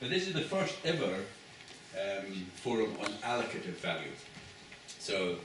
But this is the first ever forum on allocative value. So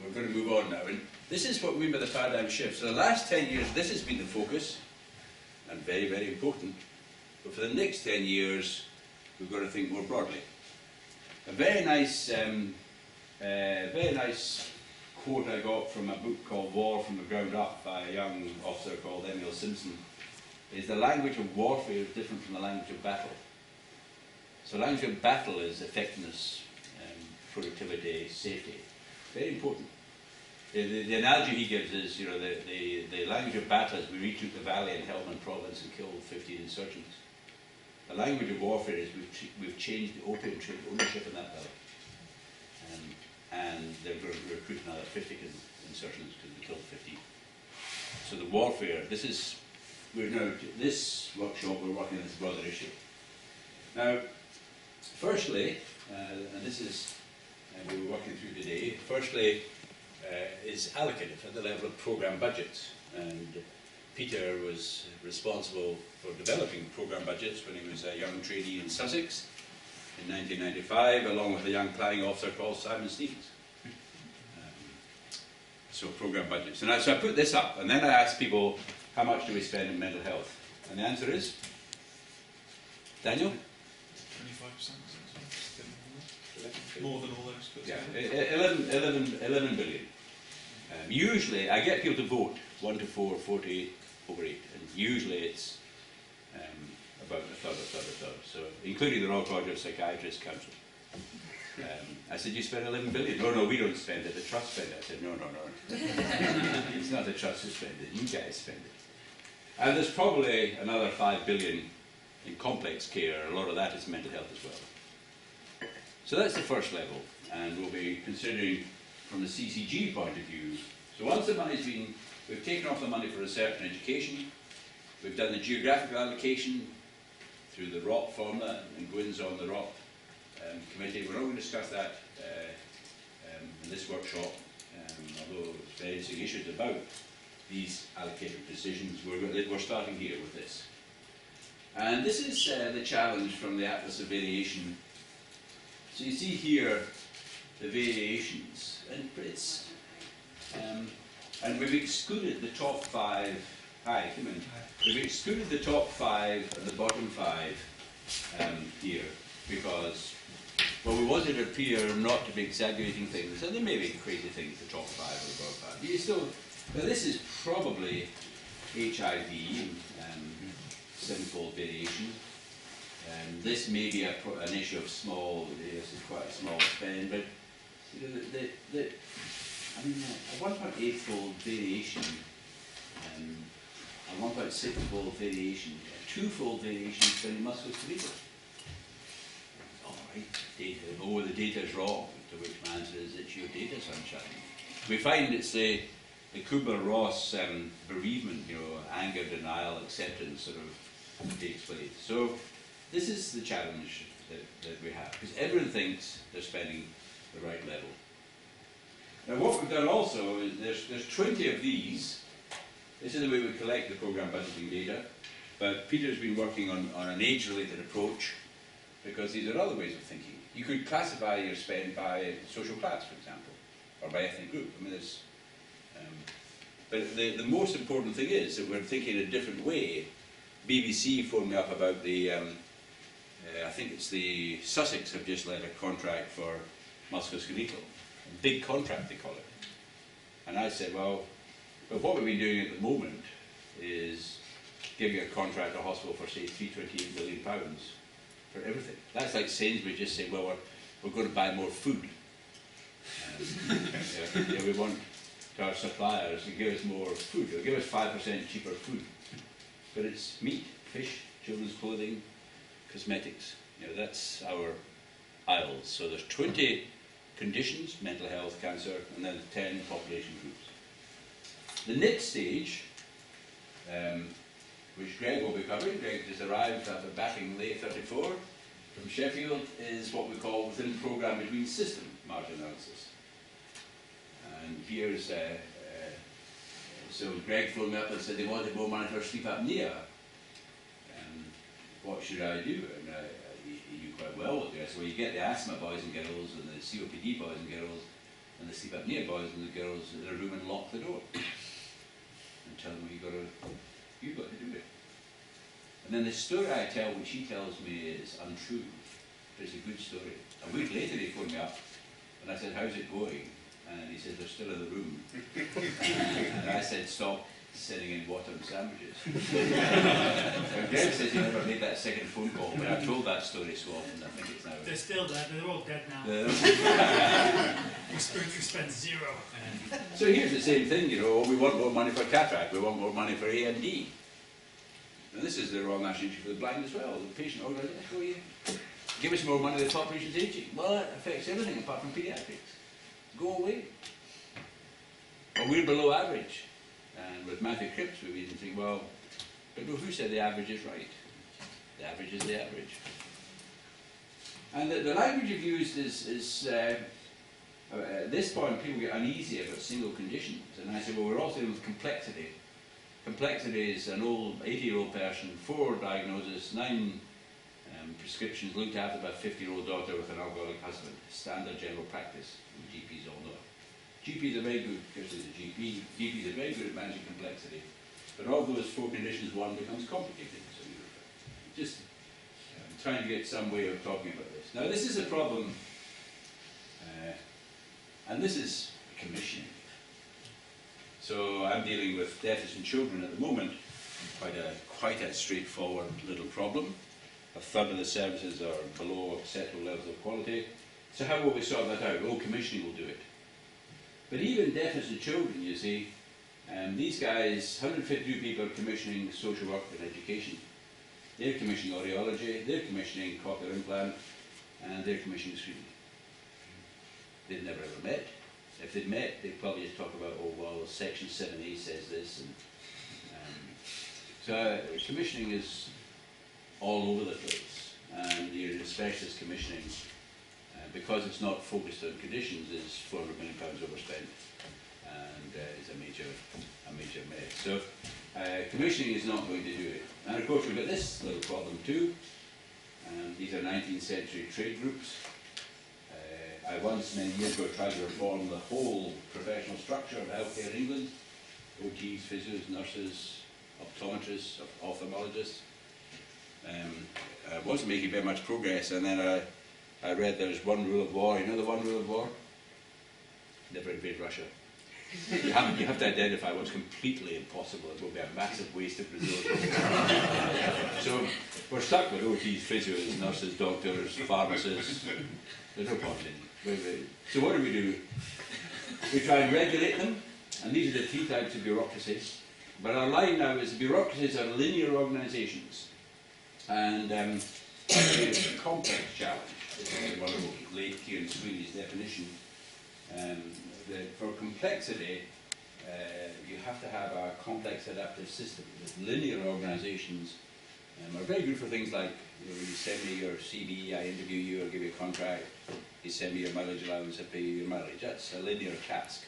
we're going to move on now. And this is what we mean by the paradigm shift. So the last 10 years, this has been the focus, and very, very important. But for the next 10 years, we've got to think more broadly. A very nice quote I got from a book called War from the Ground Up by a young officer called Emil Simpson is the language of warfare is different from the language of battle. So language of battle is effectiveness, productivity, safety. Very important. The analogy he gives is, you know, the language of battle is we retook the valley in Helmand province and killed 15 insurgents. The language of warfare is we've changed the opium trade ownership in that valley. And they're going to recruit another 50 insurgents because we killed 15. So the warfare, this workshop we're working on this broader issue. Now, firstly, and this is we were working through today, firstly is allocative at the level of programme budgets. And Peter was responsible for developing programme budgets when he was a young trainee in Sussex in 1995, along with a young planning officer called Simon Stevens. So programme budgets. And so I put this up, and then I asked people, how much do we spend in mental health? And the answer is? Daniel? 25%. More than all those. Yeah, 11 billion. Usually, I get people to vote 1 to 4, 4 to 8, over 8, and usually it's about a third. So, including the Royal College of Psychiatrists Council. I said, you spend 11 billion? No, we don't spend it, the trust spend it. I said, no. It's not the trust who spend it, you guys spend it. And there's probably another 5 billion in complex care, a lot of that is mental health as well. So that's the first level, and we'll be considering from the CCG point of view. So once the money's been, we've taken off the money for research and education, we've done the geographical allocation through the ROP formula, and Gwyn's on the ROP committee. We're not going to discuss that in this workshop, although there's very interesting issues about these allocative decisions. We're starting here with this. And this is the challenge from the Atlas of Variation. So you see here the variations, and it's and we've excluded the top 5. Hi, come in. We've excluded the top 5 and the bottom 5 here because, well, we wanted to appear not to be exaggerating things, and there may be crazy things, the top 5 or the bottom 5. But you still, now this is probably HIV and sevenfold variation. This may be an issue of small, this is quite a small spend, but you know, I mean, a 1.8-fold variation, a 1.6-fold variation, a 2-fold variation spending musculoskeletal. All right, data. Oh, the data is wrong. To which my answer is, it's your data, sunshine. We find it's the Kubler-Ross bereavement, you know, anger, denial, acceptance, sort of takes place. So this is the challenge that we have, because everyone thinks they're spending the right level. Now what we've done also is there's 20 of these. This is the way we collect the programme budgeting data, but Peter's been working on an age-related approach, because these are other ways of thinking. You could classify your spend by social class, for example, or by ethnic group. I mean, there's, but the most important thing is that we're thinking in a different way. BBC phoned me up about the, I think it's the Sussex have just let a contract for musculoskeletal. A big contract, they call it. And I said, well, what we've been doing at the moment is giving a contract to a hospital for, say, £328 million for everything. That's like Sainsbury's just saying, well, we're going to buy more food. We want our suppliers to give us more food. They'll give us 5% cheaper food. But it's meat, fish, children's clothing, cosmetics. You know, that's our aisles. So there's 20 conditions, mental health, cancer, and then 10 population groups. The next stage, which Greg will be covering, Greg just arrived after batting late 34 from Sheffield, is what we call within programme between system margin analysis. And here's, so Greg phoned me up and said they wanted more money for sleep apnea. What should I do? And said, well, you get the asthma boys and girls and the COPD boys and girls and the sleep apnea boys and the girls in a room and lock the door and tell them you've got to do it. And then the story I tell, which he tells me is untrue, but it's a good story. A week later he phoned me up and I said, how's it going? And he said, they're still in the room. And I said, stop sitting in water and sandwiches. And Greg says he never made that second phone call, but I've told that story so often, I think it's now. They're still dead, they're all dead now. Expense zero. So here's the same thing, you know, we want more money for cataract, we want more money for AMD. And this is the Royal National Institute for the Blind as well. The patient organisation, oh yeah, give us more money, the population's aging. Well, that affects everything apart from paediatrics. Go away. Well, we're below average. And with Matthew Cripps, we've been thinking, well, but who said the average is right? The average is the average. And the language you've used is at this point, people get uneasy about single conditions. And I say, well, we're also dealing with complexity. Complexity is an old 80-year-old person, 4 diagnoses, 9 prescriptions, looked after by a 50-year-old daughter with an alcoholic husband. Standard general practice. GPs all know. GPs are very good, because there's a GP. GPs are very good at managing complexity. But of those 4 conditions, one becomes complicated. So you're just trying to get some way of talking about this. Now this is a problem, and this is commissioning. So I'm dealing with deficient children at the moment. Quite a straightforward little problem. A third of the services are below acceptable levels of quality. So how will we sort that out? Well, commissioning will do it. But even deficient children, you see, these guys, 152 people are commissioning social work and education. They're commissioning audiology, they're commissioning cochlear implant, and they're commissioning screening. They've never ever met. If they'd met, they'd probably just talk about, oh, well, Section 7A says this. And, so commissioning is all over the place. And your specialist commissioning, because it's not focused on conditions, is £400 million overspent, and is a major mess. So commissioning is not going to do it. And of course we've got this little problem too. These are 19th century trade groups. I once, many years ago, tried to reform the whole professional structure of healthcare in England. OTs, physios, nurses, optometrists, ophthalmologists. I wasn't making very much progress, and then I read there's one rule of war. You know the one rule of war? Never invade Russia. You have to identify what's completely impossible. It will be a massive waste of resources. So we're stuck with OTs, physios, nurses, doctors, pharmacists. There's no point in. So what do? We try and regulate them, and these are the 3 types of bureaucracy. But our line now is bureaucracies are linear organisations, and it's a complex challenge. This is one of late Kieran Sweeney's definition. For complexity, you have to have a complex adaptive system. With linear organisations are very good for things like, you send me your CV, I interview you, I'll give you a contract, you send me your mileage allowance, I pay you your mileage. That's a linear task.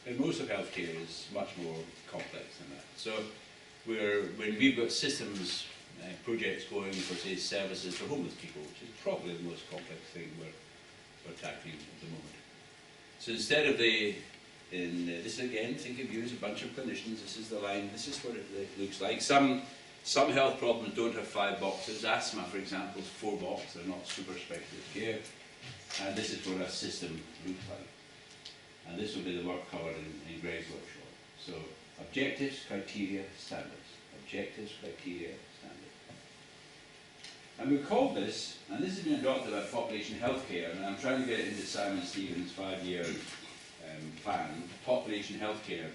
And most of healthcare is much more complex than that. So when we've got systems, projects going for, say, services for homeless people, which is probably the most complex thing we're tackling at the moment. So instead of this again, think of you as a bunch of clinicians, this is the line, this is what it looks like. Some health problems don't have 5 boxes. Asthma, for example, is 4 boxes, they're not super speculative care. And this is what a system looks like. And this will be the work covered in Greg's workshop. So, objectives, criteria, standards. Objectives, criteria, standards. And we called this, and this has been adopted by population healthcare, and I'm trying to get it into Simon Stevens' 5-year plan, population healthcare.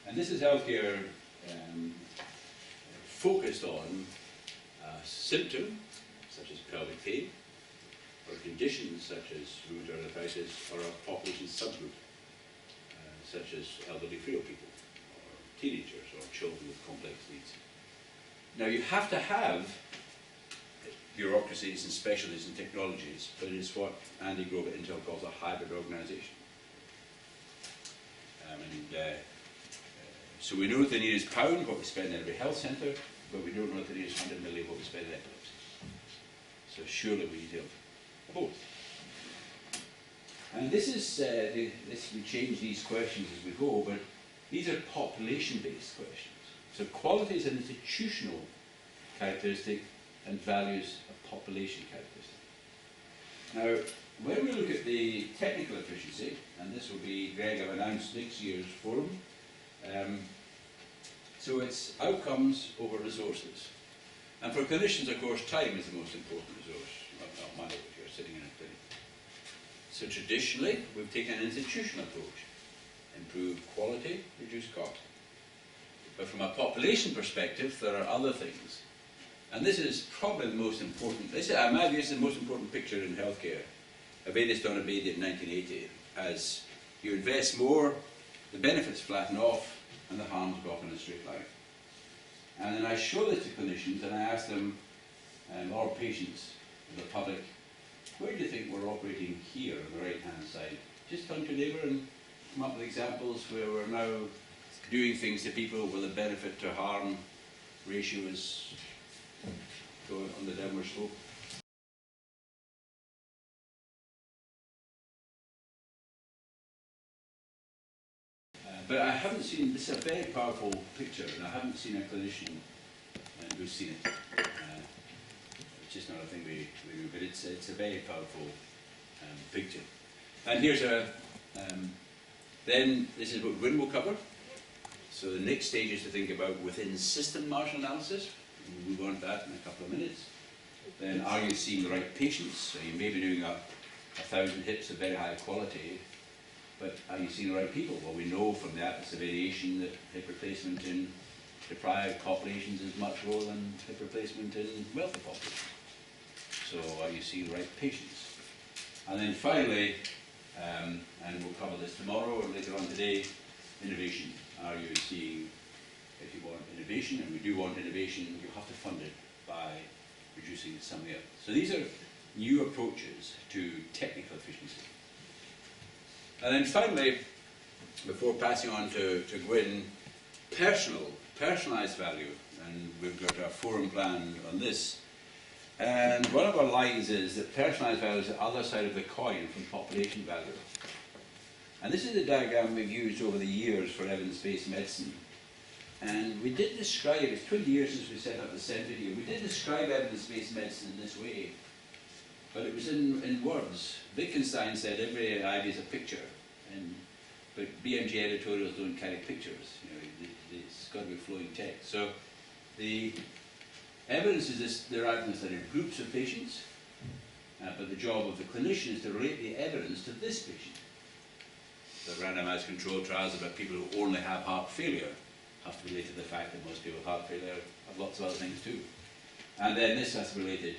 And this is healthcare focused on a symptom, such as pelvic pain, or conditions such as rheumatoid arthritis, or a population subgroup, such as elderly frail people, or teenagers, or children with complex needs. Now you have to have bureaucracies and specialties and technologies, but it is what Andy Grove at Intel calls a hybrid organisation. So we know what the need is pound, what we spend in every health centre, but we don't know what the need is 100 million, what we spend in epilepsy. So surely we need to have both. And this is, we change these questions as we go, but these are population-based questions. So quality is an institutional characteristic and values a population characteristic. Now, when we look at the technical efficiency, and this will be, Greg, I've announced next year's forum, so it's outcomes over resources. And for clinicians, of course, time is the most important resource, not money if you're sitting in a clinic. So traditionally, we've taken an institutional approach. Improve quality, reduce cost. But from a population perspective, there are other things. And this is probably the most important, this is, in my view, this is the most important picture in healthcare. Avedis done a Abedi in 1980, as you invest more, the benefits flatten off, and the harms go up in a straight line. And then I show this to clinicians, and I ask them, or patients, the public, where do you think we're operating here on the right-hand side? Just turn to your neighbour and come up with examples where we're now doing things to people where the benefit to harm ratio is going on the downward slope. But I haven't seen, this is a very powerful picture, and I haven't seen a clinician who's seen it. It's just not a thing we do, but it's a very powerful picture. And here's a, then this is what Gwyn will cover. So the next stage is to think about within system marginal analysis. We'll move on to that in a couple of minutes. Then are you seeing the right patients? So you may be doing 1,000 hips of very high quality, but are you seeing the right people? Well, we know from the atlas of variation that hip replacement in deprived populations is much lower than hip replacement in wealthy populations. So are you seeing the right patients? And then finally, and we'll cover this tomorrow or later on today, innovation. Are you seeing, if you want innovation, and we do want innovation, you have to fund it by reducing some of the others. So these are new approaches to technical efficiency. And then finally, before passing on to Gwyn, personalised value, and we've got our forum plan on this. And one of our lines is that personalised value is the other side of the coin from population value. And this is the diagram we've used over the years for evidence-based medicine. And we did describe, it's 20 years since we set up the centre here, we did describe evidence-based medicine in this way. But it was in words. Wittgenstein said every idea is a picture, but BMJ editorials don't carry pictures. You know, it's got to be flowing text. So the evidence is derived from a study of groups of patients, but the job of the clinician is to relate the evidence to this patient. The randomized controlled trials about people who only have heart failure have to relate to the fact that most people with heart failure have lots of other things too. And then this has related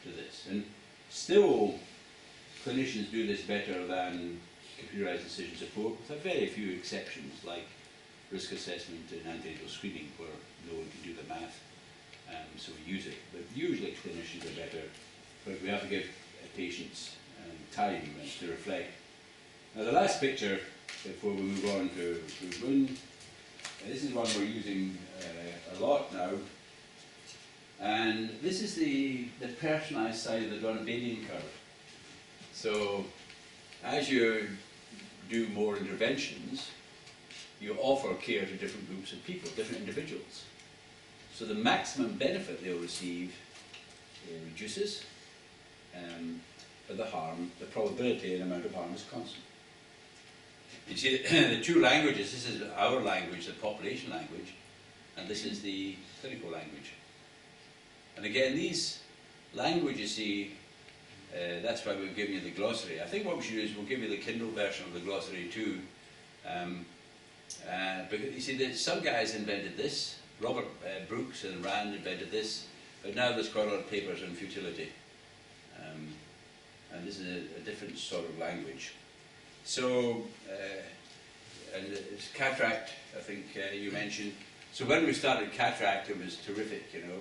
to this. And still, clinicians do this better than computerized decision support, with a very few exceptions, like risk assessment and antenatal screening, where no one can do the math, so we use it. But usually clinicians are better, but we have to give patients time to reflect. Now the last picture, before we move on to Gwyn, this is one we're using a lot now, and this is the personalised side of the Donabadian curve. So as you do more interventions, you offer care to different groups of people, different individuals. So the maximum benefit they'll receive reduces, but the probability and amount of harm is constant. You see, the two languages, this is our language, the population language, and this is the clinical language. And again, these languages, you see, that's why we've given you the glossary. I think what we should do is we'll give you the Kindle version of the glossary too. Because you see, some guys invented this. Robert Brooks and Rand invented this, but now there's quite a lot of papers on futility. And this is a different sort of language. So, and it's cataract, I think you mentioned. So when we started cataract, it was terrific, you know.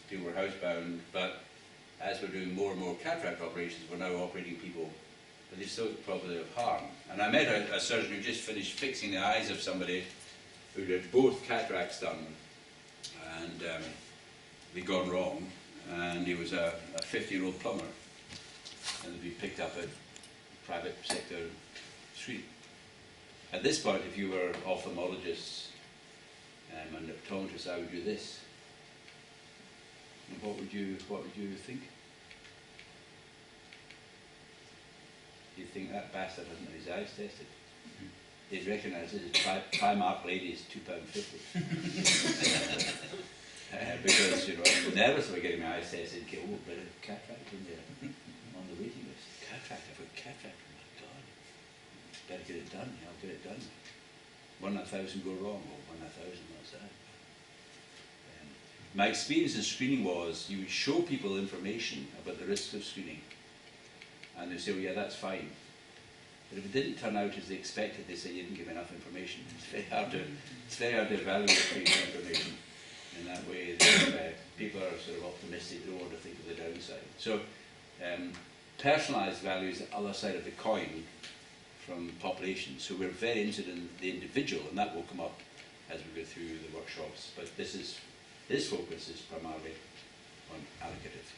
People were housebound, but as we're doing more and more cataract operations, we're now operating people with this sort of probability of harm. And I met a surgeon who just finished fixing the eyes of somebody who had both cataracts done, and they'd gone wrong, and he was a 50-year-old plumber. and they'll be picked up at private sector screening. At this point, if you were ophthalmologists and optometrists, I would do this. And what would you think? Do you think that bastard hasn't had his eyes tested? He'd recognise this as Primark ladies £2.50. Because, you know, I'm nervous about getting my eyes tested. Get, oh, bit of cataract in there. I'm on the waiting list. Cataract, I've got cataract. Oh my God. Better get it done. I'll get it done. 1 in 1,000 go wrong. Well, 1 in 1,000, what's that? My experience in screening was you would show people information about the risks of screening, and they'd say, well, yeah, that's fine. But if it didn't turn out as they expected, they say you didn't give enough information. It's very hard to evaluate people's information in that way. That, people are sort of optimistic, they don't want to think of the downside. So personalised value is the other side of the coin from population. So we're very interested in the individual, and that will come up as we go through the workshops. But this focus is primarily on allocative.